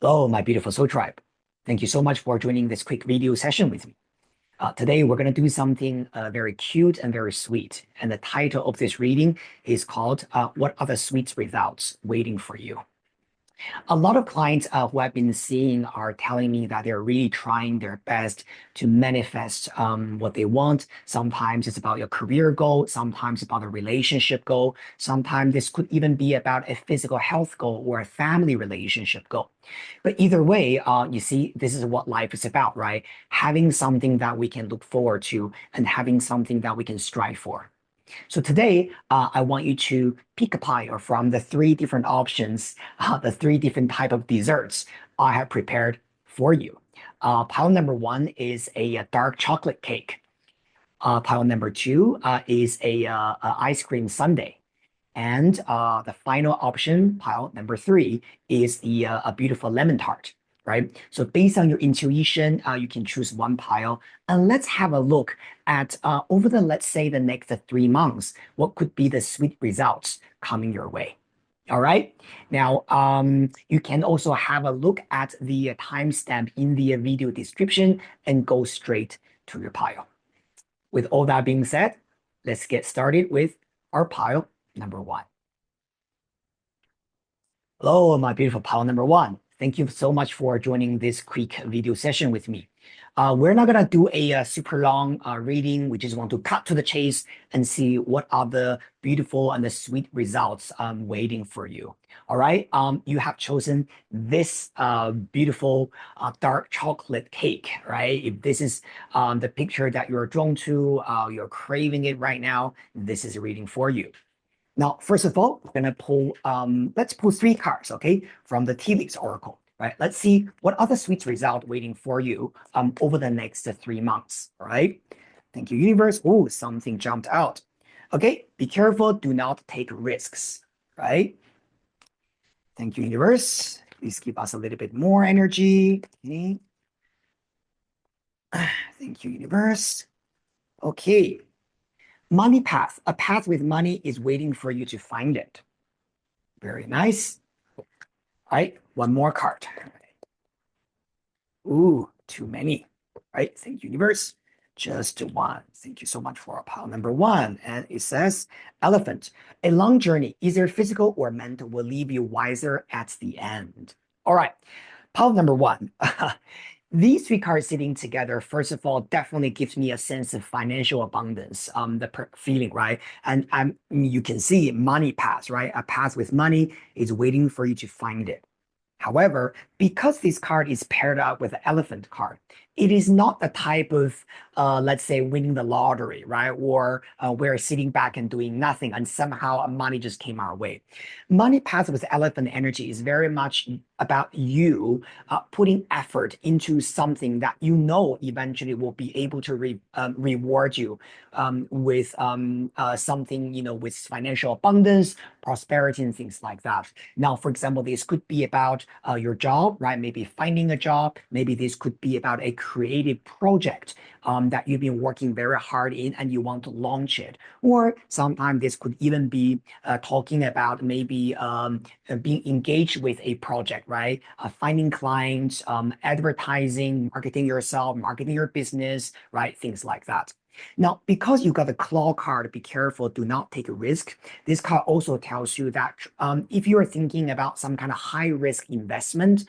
Hello, my beautiful soul tribe. Thank you so much for joining this quick video session with me. Today, we're going to do something very cute and very sweet. And the title of this reading is called What Are the Sweet Results Waiting for You? A lot of clients who I've been seeing are telling me that they're really trying their best to manifest what they want. Sometimes it's about your career goal, sometimes about a relationship goal, sometimes this could even be about a physical health goal or a family relationship goal. But either way, you see, this is what life is about, right? Having something that we can look forward to and having something that we can strive for. So today, I want you to pick a pile from the three different options, the three different type of desserts I have prepared for you. Pile number one is a dark chocolate cake. Pile number two is a ice cream sundae. And the final option, pile number three, is a beautiful lemon tart, right? So based on your intuition, you can choose one pile. And let's have a look at over the, let's say, the next 3 months, what could be the sweet results coming your way. All right. Now, you can also have a look at the timestamp in the video description and go straight to your pile. With all that being said, let's get started with our pile number one. Hello, my beautiful pile number one. Thank you so much for joining this quick video session with me. We're not gonna do a super long reading. We just want to cut to the chase and see what are the beautiful and the sweet results waiting for you. All right. You have chosen this beautiful dark chocolate cake, right? If this is the picture that you're drawn to, you're craving it right now, this is a reading for you. Now, first of all, we're gonna pull, let's pull three cards, okay, from the Tea Leaves Oracle, right? Let's see what other sweet result waiting for you over the next 3 months, all right? Thank you, universe. Oh, something jumped out. Okay, be careful, do not take risks, right? Thank you, universe. Please give us a little bit more energy. Okay. Thank you, universe. Okay. Money path. A path with money is waiting for you to find it. Very nice. All right, one more card. Ooh, too many. All right, thank you, universe. Just one. Thank you so much for pile number one. And it says, elephant, a long journey, either physical or mental, will leave you wiser at the end. All right, pile number one. These three cards sitting together, first of all, definitely gives me a sense of financial abundance, the feeling, right? And you can see money path, right? A path with money is waiting for you to find it. However, because this card is paired up with the elephant card, it is not the type of, let's say, winning the lottery, right? Or we're sitting back and doing nothing and somehow money just came our way. Money path with elephant energy is very much about you putting effort into something that you know eventually will be able to reward you with something, you know, with financial abundance, prosperity, and things like that. Now, for example, this could be about your job, right? Maybe finding a job. Maybe this could be about a creative project that you've been working very hard in and you want to launch it. Or sometimes this could even be talking about maybe being engaged with a project, right? Finding clients, advertising, marketing yourself, marketing your business, right? Things like that. Now, because you got the claw card, be careful, do not take a risk. This card also tells you that if you are thinking about some kind of high risk investment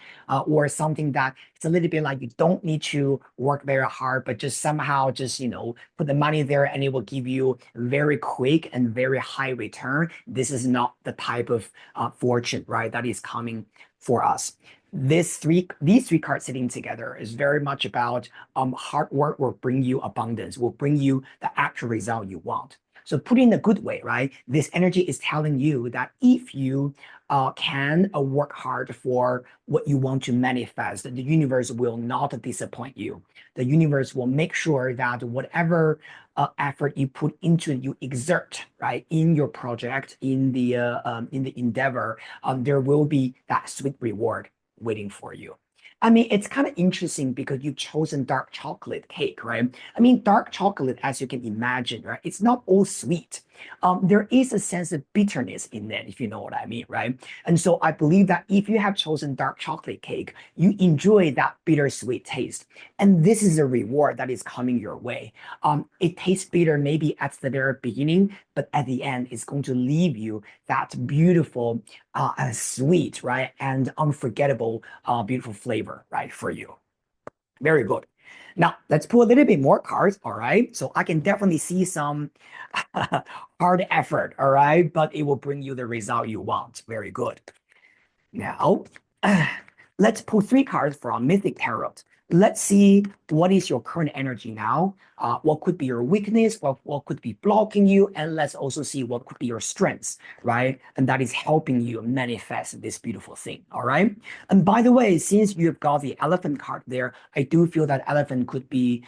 or something that it's a little bit like you don't need to work very hard, but just somehow just, you know, put the money there and it will give you very quick and very high return. This is not the type of fortune, right, that is coming for us. These three cards sitting together is very much about hard work will bring you abundance, will bring you the actual result you want. So put in a good way, right? This energy is telling you that if you can work hard for what you want to manifest, the universe will not disappoint you. The universe will make sure that whatever effort you put into it, you exert, right, in your project, in the endeavor, there will be that sweet reward waiting for you. I mean, it's kind of interesting because you've chosen dark chocolate cake, right? I mean, dark chocolate, as you can imagine, right? It's not all sweet. there is a sense of bitterness in it, if you know what I mean, right? And so I believe that if you have chosen dark chocolate cake, you enjoy that bittersweet taste. And this is a reward that is coming your way. It tastes bitter maybe at the very beginning, but at the end, it's going to leave you that beautiful, sweet, right? And unforgettable, beautiful flavor, right? For you. Very good. Now, let's pull a little bit more cards, all right? So I can definitely see some hard effort, all right? But it will bring you the result you want. Very good. Now, let's pull three cards from Mythic Tarot. Let's see what is your current energy now. What could be your weakness? What could be blocking you? And let's also see what could be your strengths, right? And that is helping you manifest this beautiful thing, all right? And by the way, since you've got the elephant card there, I do feel that elephant could be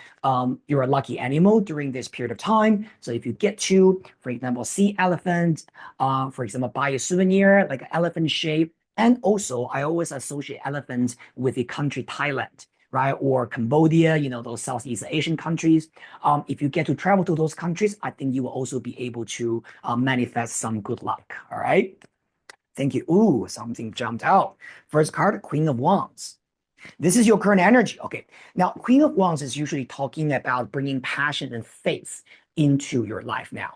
your lucky animal during this period of time. So if you get to, for example, see elephant, for example, buy a souvenir like an elephant shape. And also, I always associate elephants with the country Thailand, right? Or Cambodia, those Southeast Asian countries. If you get to travel to those countries, I think you will also be able to manifest some good luck. All right. Thank you. Ooh, something jumped out. First card, Queen of Wands. This is your current energy. Okay. Now, Queen of Wands is usually talking about bringing passion and faith into your life now.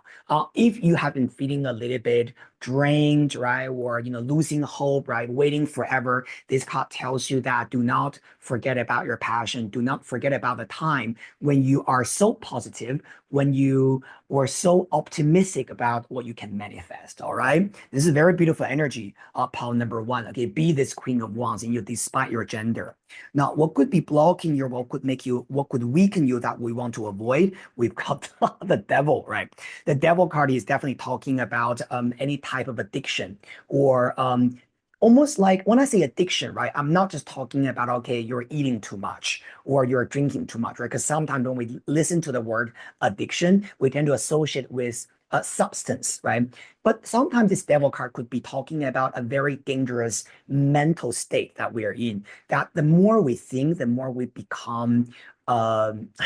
If you have been feeling a little bit drained, right, or losing hope, right, waiting forever, this card tells you that do not forget about your passion. Do not forget about the time when you are so positive, when you were so optimistic about what you can manifest. All right, this is very beautiful energy. Pile number one. Okay, be this Queen of Wands, and despite your gender. Now, what could be blocking you? What could weaken you that we want to avoid? We've got the devil, right? The devil card is definitely talking about any type of addiction or almost like when I say addiction, right? I'm not just talking about, okay, you're eating too much or you're drinking too much, right? Because sometimes when we listen to the word addiction, we tend to associate with a substance, right? But sometimes this devil card could be talking about a very dangerous mental state that we are in. That the more we think, the more we become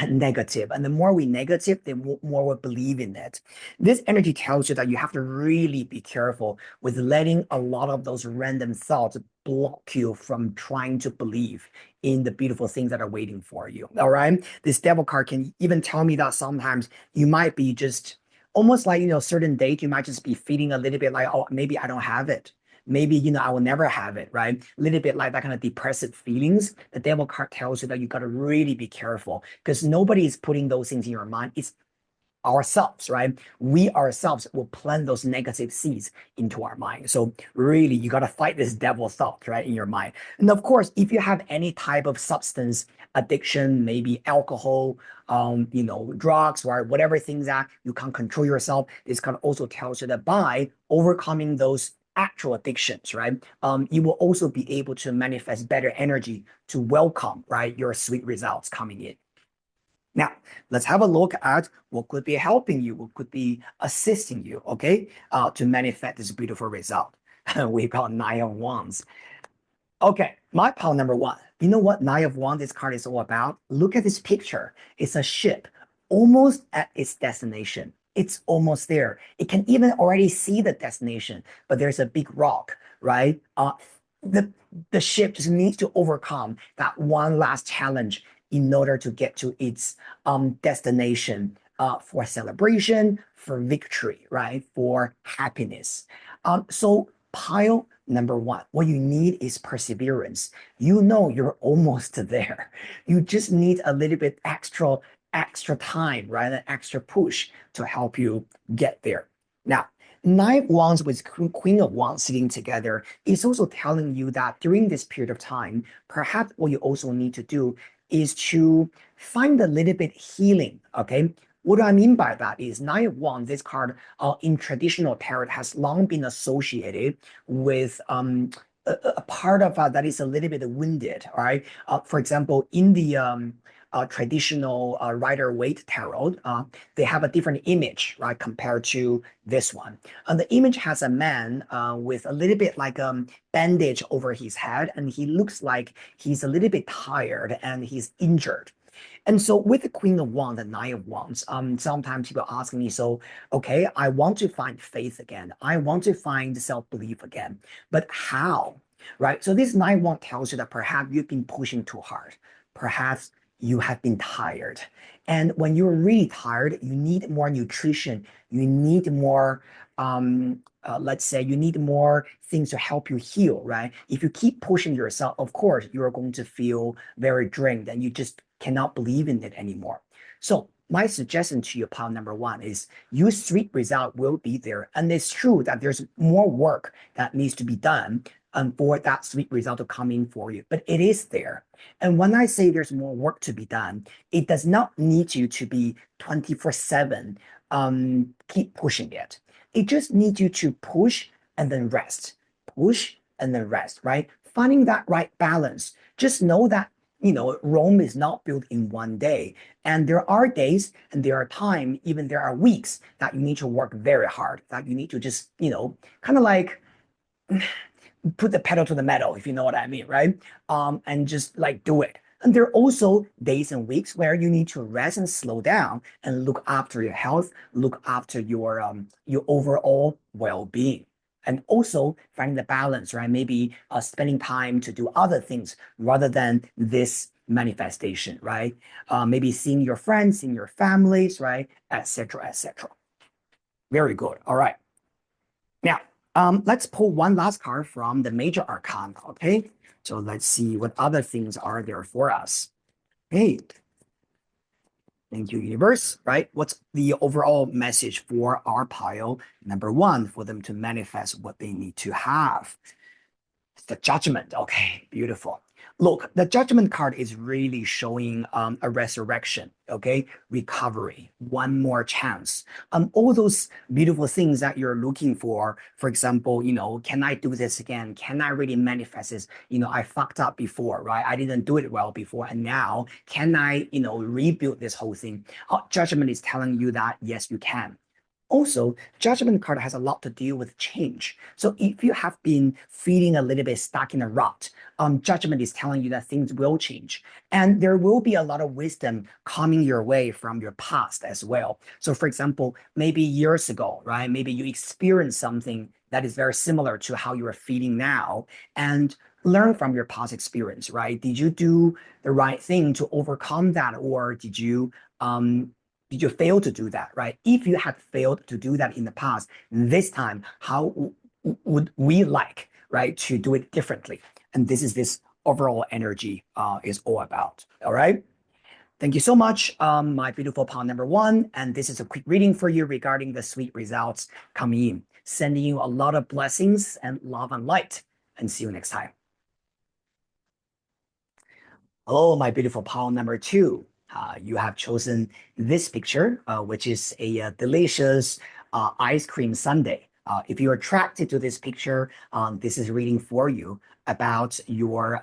negative, and the more we negative, the more we believe in it. This energy tells you that you have to really be careful with letting a lot of those random thoughts block you from trying to believe in the beautiful things that are waiting for you. All right. This devil card can even tell me that sometimes you might be just almost like, certain date, you might just be feeling a little bit like, oh, maybe I don't have it. Maybe, I will never have it, right? A little bit like that kind of depressive feelings. The devil card tells you that you got to really be careful because nobody is putting those things in your mind. It's ourselves, right? We ourselves will plant those negative seeds into our mind. So really, you got to fight this devil thought, right, in your mind. And of course, if you have any type of substance addiction, maybe alcohol, drugs, right, whatever things that you can't control yourself, this kind of also tells you that by overcoming those actual addictions, right, you will also be able to manifest better energy to welcome, right, your sweet results coming in. Now, let's have a look at what could be helping you, what could be assisting you, okay, to manifest this beautiful result. We call Nine of Wands. Okay, my pile number one. You know what Nine of Wands, this card is all about? Look at this picture. It's a ship almost at its destination. It's almost there. It can even already see the destination, but there's a big rock, right? The, the ship just needs to overcome that one last challenge in order to get to its destination for celebration, for victory, right? For happiness. So pile number one, what you need is perseverance. You know you're almost there. You just need a little bit extra time, right? An extra push to help you get there. Now, Nine of Wands with Queen of Wands sitting together is also telling you that during this period of time, perhaps what you also need to do is to find a little bit healing. Okay. What do I mean by that is Nine of Wands, this card in traditional tarot has long been associated with a part of that is a little bit wounded. All right. For example, in the traditional Rider-Waite tarot, they have a different image, right, compared to this one. And the image has a man with a little bit like bandage over his head, and he looks like he's a little bit tired and he's injured. And so with the Queen of Wands, the Nine of Wands, sometimes people ask me, so, okay, I want to find faith again. I want to find self-belief again, but how? Right? So this Nine of Wands tells you that perhaps you've been pushing too hard. Perhaps you have been tired. And when you're really tired, you need more nutrition. You need more, let's say, you need more things to help you heal, right? If you keep pushing yourself, of course, you're going to feel very drained and you just cannot believe in it anymore. So my suggestion to you, pile number one, is your sweet result will be there. And it's true that there's more work that needs to be done for that sweet result to come in for you, but it is there. And when I say there's more work to be done, it does not need you to be 24/7, keep pushing it. It just needs you to push and then rest, right? Finding that right balance. Just know that, Rome is not built in one day. And there are days and there are time, even there are weeks that you need to work very hard, that you need to just, kind of like put the pedal to the metal, if you know what I mean, right? And just like do it. And there are also days and weeks where you need to rest and slow down and look after your health, look after your overall well-being. And also finding the balance, right? Maybe spending time to do other things rather than this manifestation, right? Maybe seeing your friends, seeing your families, right? Etc. Etc. Very good. All right. Now, let's pull one last card from the major arcana, okay? So let's see what other things are there for us. Hey, thank you, universe, right? What's the overall message for our pile number one for them to manifest what they need to have? The judgment. Okay, beautiful. Look, the judgment card is really showing a resurrection, okay? Recovery, one more chance. All those beautiful things that you're looking for example, can I do this again? Can I really manifest this? I fucked up before, right? I didn't do it well before. And now, can I, rebuild this whole thing? Judgment is telling you that, yes, you can. Also, judgment card has a lot to do with change. So if you have been feeling a little bit stuck in a rut, judgment is telling you that things will change. And there will be a lot of wisdom coming your way from your past as well. So for example, maybe years ago, right? Maybe you experienced something that is very similar to how you are feeling now and learn from your past experience, right? Did you do the right thing to overcome that? Or did you fail to do that, right? If you had failed to do that in the past, this time, how would we like, right, to do it differently? And this is this overall energy is all about. All right. Thank you so much, my beautiful pal number one. And this is a quick reading for you regarding the sweet results coming in. Sending you a lot of blessings and love and light. And see you next time. Hello, my beautiful pal number two. You have chosen this picture, which is a delicious ice cream sundae. If you're attracted to this picture, this is reading for you about your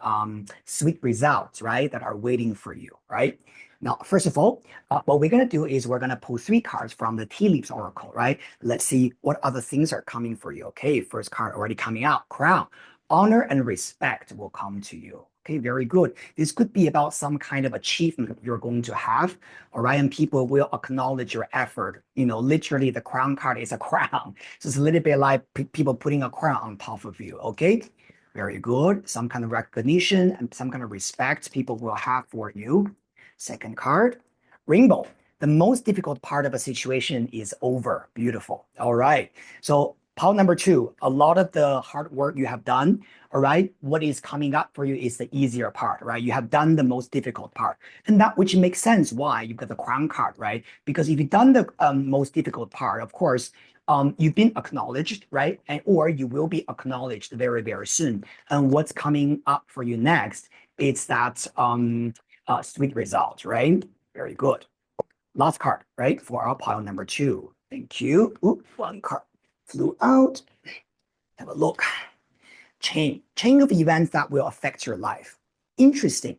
sweet results, right, that are waiting for you, right? Now, first of all, what we're going to do is we're going to pull three cards from the Tea Leaves Oracle, right? Let's see what other things are coming for you. Okay, first card already coming out, Crown. Honor and respect will come to you. Okay, very good. This could be about some kind of achievement you're going to have, all right? And people will acknowledge your effort. Literally the crown card is a crown. So it's a little bit like people putting a crown on top of you, okay? Very good. Some kind of recognition and some kind of respect people will have for you. Second card, rainbow. The most difficult part of a situation is over. Beautiful. All right. So pile number two, a lot of the hard work you have done, all right, what is coming up for you is the easier part, right? You have done the most difficult part. And that which makes sense why you've got the crown card, right? Because if you've done the most difficult part, of course, you've been acknowledged, right? Or you will be acknowledged very, very soon. And what's coming up for you next, it's that sweet result, right? Very good. Last card, right? For our pile number two. Thank you. Ooh, one card flew out. Have a look. Chain of events that will affect your life. Interesting.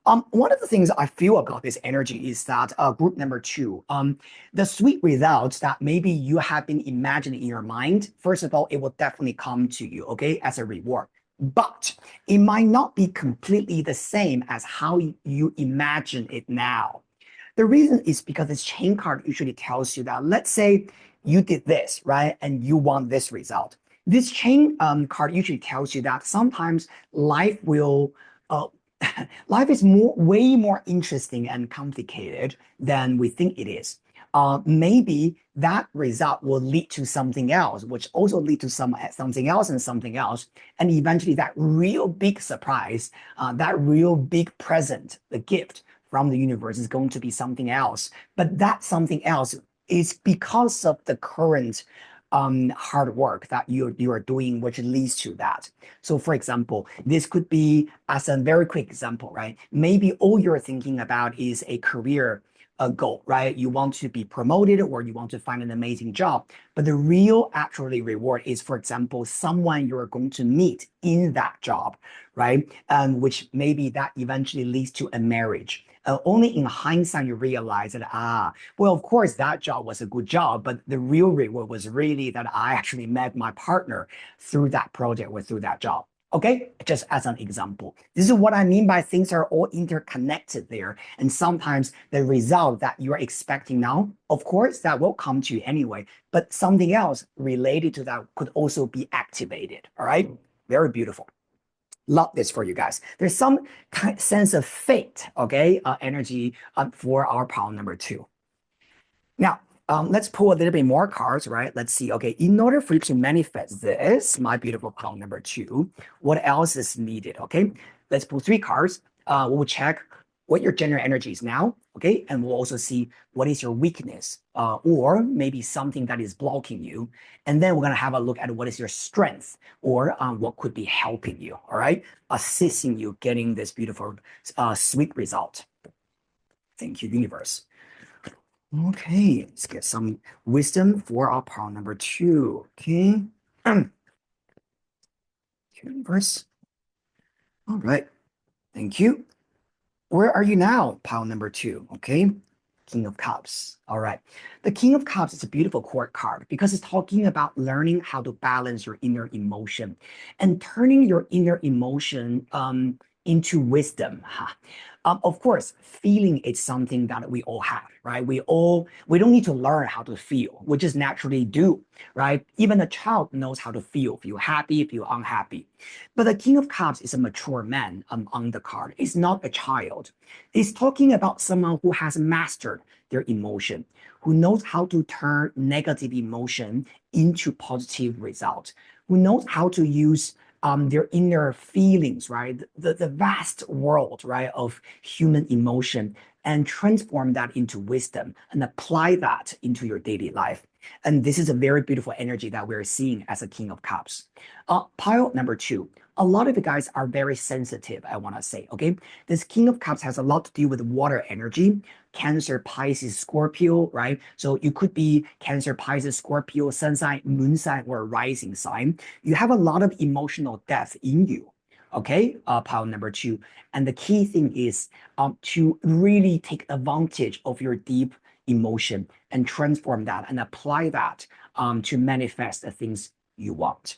One of the things I feel about this energy is that group number two, the sweet results that maybe you have been imagining in your mind, first of all, it will definitely come to you, okay, as a reward. but it might not be completely the same as how you imagine it now. The reason is because this chain card usually tells you that, let's say you did this, right? And you want this result. This chain card usually tells you that sometimes life will, uh, life is way more interesting and complicated than we think it is. Maybe that result will lead to something else, which also lead to something else and something else, and eventually that real big surprise, that real big present, the gift from the universe is going to be something else. But that something else is because of the current hard work that you are doing, which leads to that. So, for example, this could be as a very quick example, right? Maybe all you're thinking about is a career goal, right? You want to be promoted or you want to find an amazing job. But the real actually reward is, for example, someone you're going to meet in that job, right? Which maybe that eventually leads to a marriage. Only in hindsight you realize that, well, of course, that job was a good job, but the real reward was really that I actually met my partner through that project or through that job. Okay, just as an example. This is what I mean by things are all interconnected there. And sometimes the result that you're expecting now, of course, that will come to you anyway, but something else related to that could also be activated. All right, very beautiful. Love this for you guys. There's some sense of fate, okay, energy for our pile number two. Now, let's pull a little bit more cards, right? Let's see. Okay, in order for you to manifest this, my beautiful pile number two, what else is needed? Okay, let's pull three cards. We'll check what your general energy is now, okay, and we'll also see what is your weakness, or maybe something that is blocking you, and then we're gonna have a look at what is your strength, or what could be helping you. All right, assisting you getting this beautiful, sweet result. Thank you, universe. Okay, let's get some wisdom for our pile number two. Okay. Universe. All right. Thank you. Where are you now? Pile number two. Okay. King of Cups. All right. The King of Cups is a beautiful court card because it's talking about learning how to balance your inner emotion and turning your inner emotion into wisdom. Of course, feeling is something that we all have, right? We don't need to learn how to feel. We just naturally do, right? Even a child knows how to feel happy, feel unhappy. But the King of Cups is a mature man on the card. It's not a child. It's talking about someone who has mastered their emotion, who knows how to turn negative emotion into positive result, who knows how to use their inner feelings, right? The vast world, right, of human emotion and transform that into wisdom and apply that into your daily life. And this is a very beautiful energy that we're seeing as a King of Cups. Pile number two. A lot of you guys are very sensitive, I want to say, okay? This King of Cups has a lot to do with water energy, Cancer, Pisces, Scorpio, right? So you could be Cancer, Pisces, Scorpio, sun sign, moon sign, or rising sign. You have a lot of emotional depth in you, okay? Pile number two. And the key thing is to really take advantage of your deep emotion and transform that and apply that to manifest the things you want.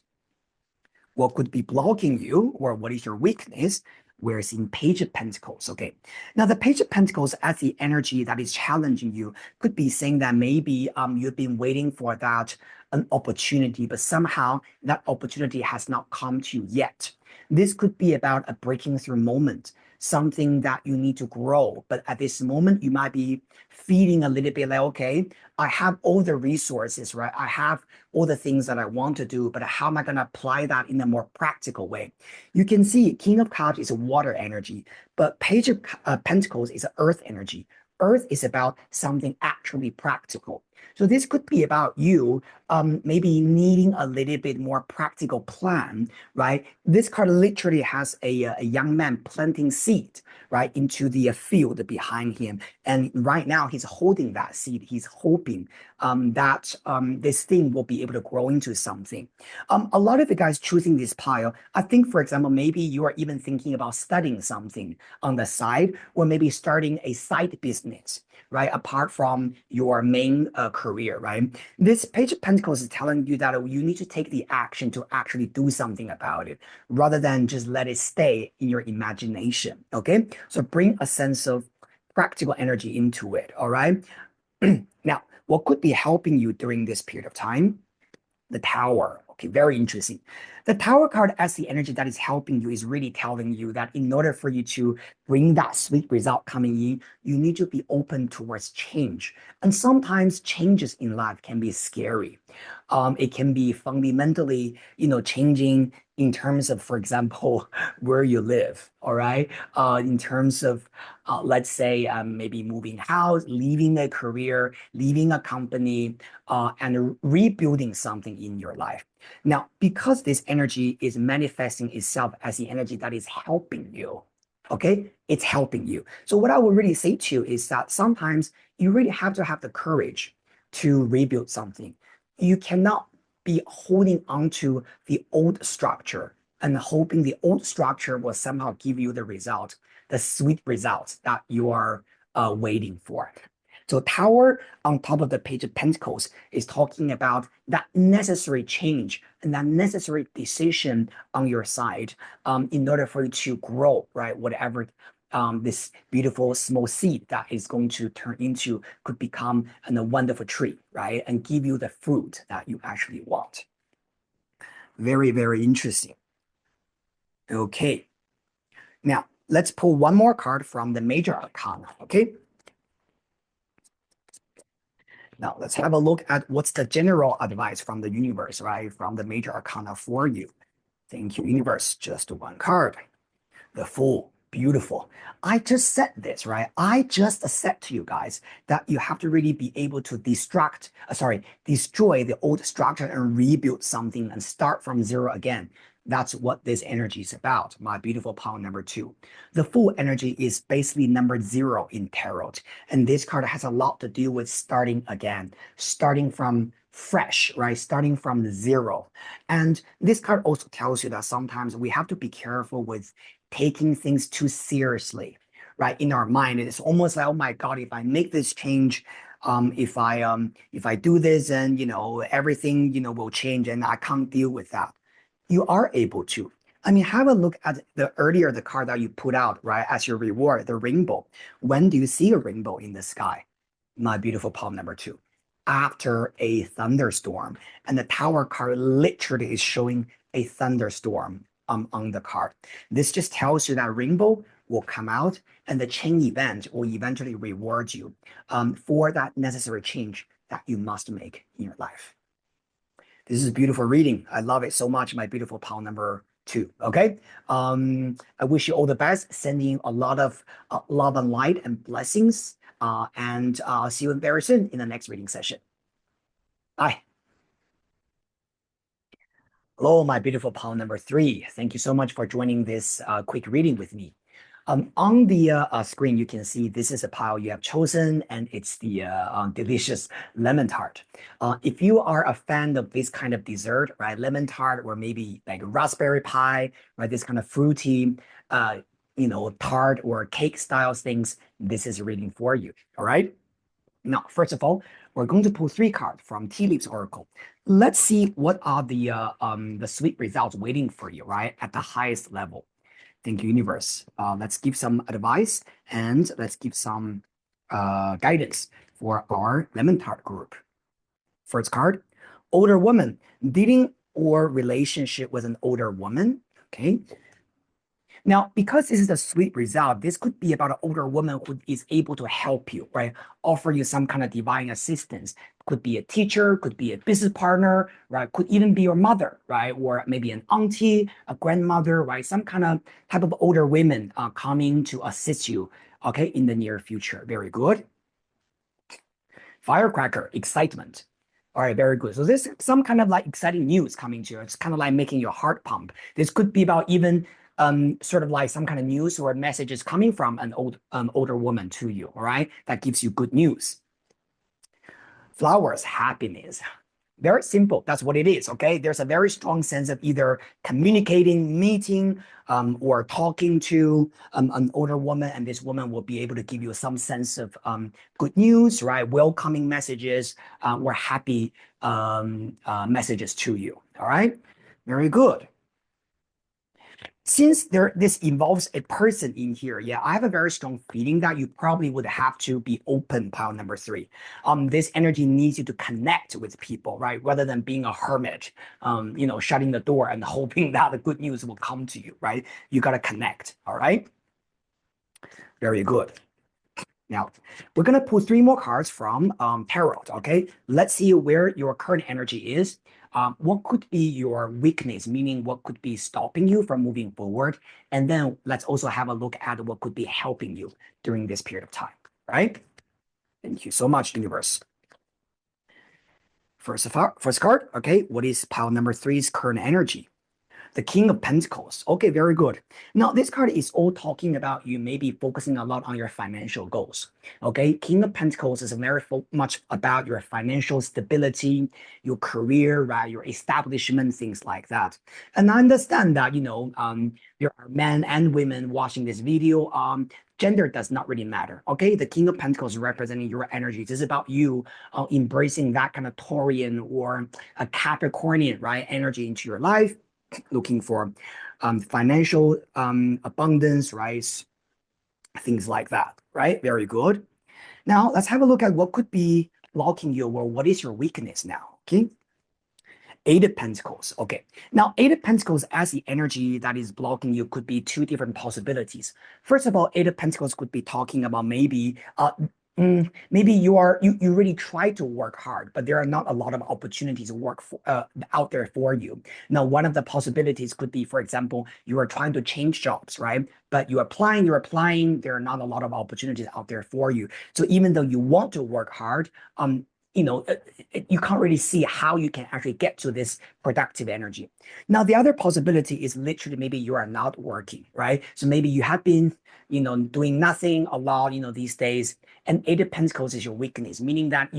What could be blocking you or what is your weakness? We're seeing Page of Pentacles. Okay. Now, the Page of Pentacles as the energy that is challenging you could be saying that maybe you've been waiting for that an opportunity, but somehow that opportunity has not come to you yet. This could be about a breaking through moment, something that you need to grow. But at this moment, you might be feeling a little bit like, okay, I have all the resources, right? I have all the things that I want to do, but how am I going to apply that in a more practical way? You can see King of Cups is a water energy, but Page of Pentacles is an earth energy. Earth is about something actually practical. So this could be about you maybe needing a little bit more practical plan, right? This card literally has a young man planting seed, right, into the field behind him. And right now he's holding that seed. He's hoping that this thing will be able to grow into something. A lot of the guys choosing this pile, I think, for example, maybe you are even thinking about studying something on the side, or maybe starting a side business. right? Apart from your main career, right? This Page of Pentacles is telling you that you need to take the action to actually do something about it rather than just let it stay in your imagination, okay? So bring a sense of practical energy into it, all right? Now, what could be helping you during this period of time? The Tower. Okay, very interesting. The Tower card as the energy that is helping you is really telling you that in order for you to bring that sweet result coming in, you need to be open towards change. And sometimes changes in life can be scary. It can be fundamentally, changing in terms of, for example, where you live, all right? In terms of, let's say, maybe moving house, leaving a career, leaving a company, and rebuilding something in your life. Now, because this energy is manifesting itself as the energy that is helping you, okay? It's helping you. So what I would really say to you is that sometimes you really have to have the courage to rebuild something. You cannot be holding on to the old structure and hoping the old structure will somehow give you the result, the sweet result that you are waiting for. So Tower on top of the Page of Pentacles is talking about that necessary change and that necessary decision on your side in order for you to grow, right? Whatever this beautiful small seed that is going to turn into could become a wonderful tree, right? And give you the fruit that you actually want. Very, very interesting. Okay. Now, let's pull one more card from the Major Arcana, okay? Now, let's have a look at what's the general advice from the universe, right? From the Major Arcana for you. Thank you, universe. Just one card. The Fool. Beautiful. I just said this, right? I just said to you guys that you have to really be able to destroy the old structure and rebuild something and start from zero again. That's what this energy is about. My beautiful power number 2. The Fool energy is basically number 0 in tarot. And this card has a lot to do with starting again, starting from fresh, right? Starting from zero. And this card also tells you that sometimes we have to be careful with taking things too seriously, right? In our mind, it's almost like, oh my God, if I make this change, if I do this, and everything will change, and I can't deal with that. You are able to. I mean, have a look at the card that you put out, right, as your reward, the rainbow. When do you see a rainbow in the sky? My beautiful palm number 2. After a thunderstorm. And the Tower card literally is showing a thunderstorm on the card. This just tells you that rainbow will come out and the chain event will eventually reward you for that necessary change that you must make in your life. This is a beautiful reading. I love it so much, my beautiful pal number 2. Okay. I wish you all the best, sending you a lot of love and light and blessings. And I'll see you very soon in the next reading session. Bye. Hello, my beautiful pal number 3. Thank you so much for joining this quick reading with me. On the screen, you can see this is a pile you have chosen, and it's the delicious lemon tart. If you are a fan of this kind of dessert, right, lemon tart, or maybe like raspberry pie, right, this kind of fruity, tart or cake style things, this is a reading for you. All right. Now, first of all, we're going to pull 3 cards from Tea Leaves Oracle. Let's see what are the sweet results waiting for you, right, at the highest level. Thank you, universe. Let's give some advice and let's give some guidance for our lemon tart group. First card, older woman, dealing or relationship with an older woman. Okay. Now, because this is a sweet result, this could be about an older woman who is able to help you, right? Offer you some kind of divine assistance. Could be a teacher, could be a business partner, right? Could even be your mother, right? Or maybe an auntie, a grandmother, right? Some kind of type of older women coming to assist you, okay, in the near future. Very good. Firecracker, excitement. All right, very good. So this is some kind of like exciting news coming to you. It's kind of like making your heart pump. This could be about even sort of like some kind of news or messages coming from an older woman to you. All right, that gives you good news. Flowers, happiness. Very simple. That's what it is. Okay. There's a very strong sense of either communicating, meeting, or talking to an older woman, and this woman will be able to give you some sense of good news, right? Welcoming messages, or happy messages to you. All right. Very good. Since this involves a person in here, yeah, I have a very strong feeling that you probably would have to be open, pile number three. This energy needs you to connect with people, right? Rather than being a hermit, shutting the door and hoping that the good news will come to you, right? You got to connect, all right? Very good. Now, we're going to pull three more cards from Tarot, okay? Let's see where your current energy is. What could be your weakness, meaning what could be stopping you from moving forward? And then let's also have a look at what could be helping you during this period of time, right? Thank you so much, universe. First card, okay, what is pile number three's current energy? The King of Pentacles. Okay, very good. Now, this card is all talking about you maybe focusing a lot on your financial goals. Okay, King of Pentacles is very much about your financial stability, your career, right, your establishment, things like that. And I understand that, there are men and women watching this video. Gender does not really matter. Okay, the King of Pentacles representing your energy. This is about you embracing that kind of Taurian or a Capricornian, right, energy into your life, looking for financial abundance, right? Things like that, right? Very good. Now, let's have a look at what could be blocking you, or what is your weakness now, okay? Eight of Pentacles. Okay. Now, Eight of Pentacles as the energy that is blocking you could be two different possibilities. First of all, Eight of Pentacles could be talking about maybe you really try to work hard, but there are not a lot of opportunities out there for you. Now, one of the possibilities could be, for example, you are trying to change jobs, right? But you're applying, there are not a lot of opportunities out there for you. So even though you want to work hard, you can't really see how you can actually get to this productive energy. Now, the other possibility is literally maybe you are not working, right? So maybe you have been, doing nothing a lot, these days. And Eight of Pentacles is your weakness, meaning that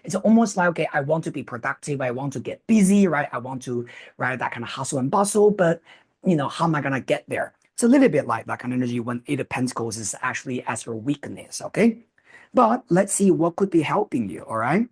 it's almost like, okay, I want to be productive. I want to get busy, right? I want to, right, that kind of hustle and bustle, but, how am I going to get there? It's a little bit like that kind of energy when Eight of Pentacles is actually as your weakness, okay? But let's see what could be helping you, all right?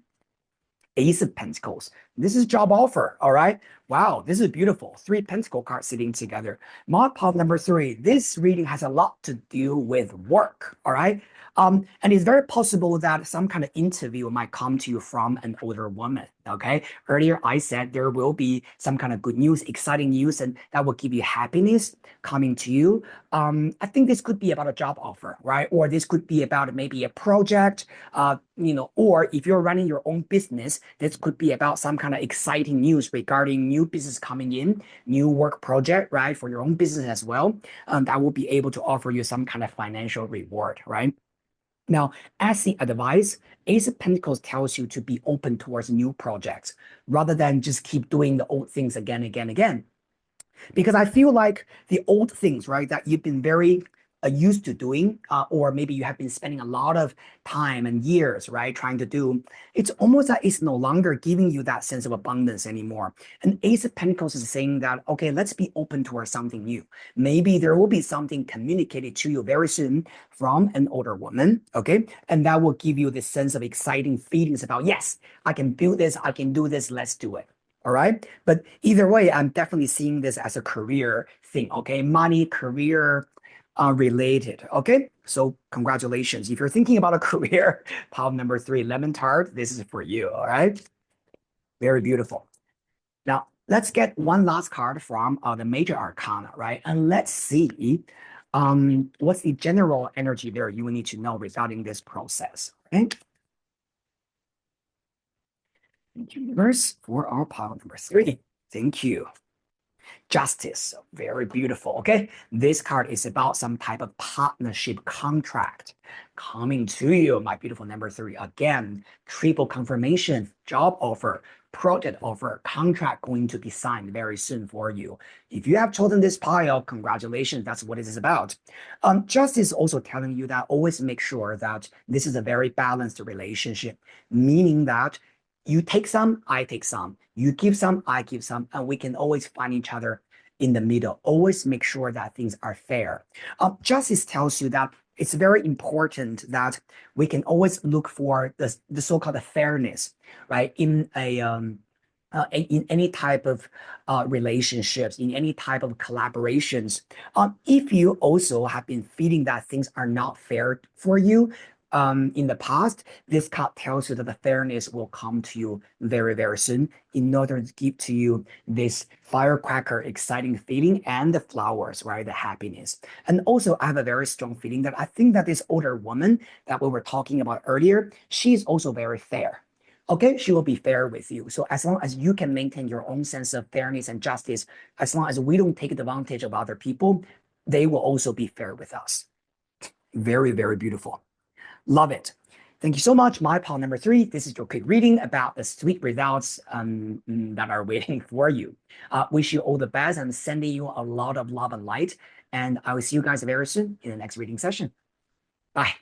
Ace of Pentacles. This is job offer, all right? Wow, this is beautiful. Three Pentacle cards sitting together. Mod pile number three. This reading has a lot to do with work, all right? And it's very possible that some kind of interview might come to you from an older woman, okay? Earlier, I said there will be some kind of good news, exciting news, and that will give you happiness coming to you. I think this could be about a job offer, right? Or this could be about maybe a project, or if you're running your own business, this could be about some kind of exciting news regarding new business coming in, new work project, right? For your own business as well. That will be able to offer you some kind of financial reward, right? Now, as the advice, Ace of Pentacles tells you to be open towards new projects rather than just keep doing the old things again, again, again. Because I feel like the old things, right, that you've been very used to doing, or maybe you have been spending a lot of time and years, right, trying to do, it's almost like it's no longer giving you that sense of abundance anymore. And Ace of Pentacles is saying that, okay, let's be open towards something new. Maybe there will be something communicated to you very soon from an older woman, okay? And that will give you this sense of exciting feelings about, yes, I can build this, I can do this, let's do it. All right. But either way, I'm definitely seeing this as a career thing. Okay. Money, career related. Okay. So congratulations. If you're thinking about a career, pile number three, lemon tart, this is for you. All right. Very beautiful. Now let's get one last card from the major arcana, right? And let's see what's the general energy there you will need to know regarding this process. Okay. Thank you, universe, for our pile number three. Thank you. Justice, very beautiful. Okay, this card is about some type of partnership contract coming to you. My beautiful number three, again, triple confirmation, job offer, project offer, contract going to be signed very soon for you. If you have chosen this pile, congratulations, that's what it is about. Justice also telling you that always make sure that this is a very balanced relationship, meaning that You take some, I take some. You give some, I give some, and we can always find each other in the middle. Always make sure that things are fair. Justice tells you that it's very important that we can always look for the so-called fairness, right? In any type of relationships, in any type of collaborations. If you also have been feeling that things are not fair for you, in the past, this card tells you that the fairness will come to you very, very soon in order to give to you this firecracker, exciting feeling and the flowers, right? The happiness. And also, I have a very strong feeling that I think that this older woman that we were talking about earlier, she's also very fair. Okay, she will be fair with you. So as long as you can maintain your own sense of fairness and justice, as long as we don't take advantage of other people, they will also be fair with us. Very, very beautiful. Love it. Thank you so much. My pal number 3. This is your quick reading about the sweet results that are waiting for you. Wish you all the best and sending you a lot of love and light. And I will see you guys very soon in the next reading session. Bye.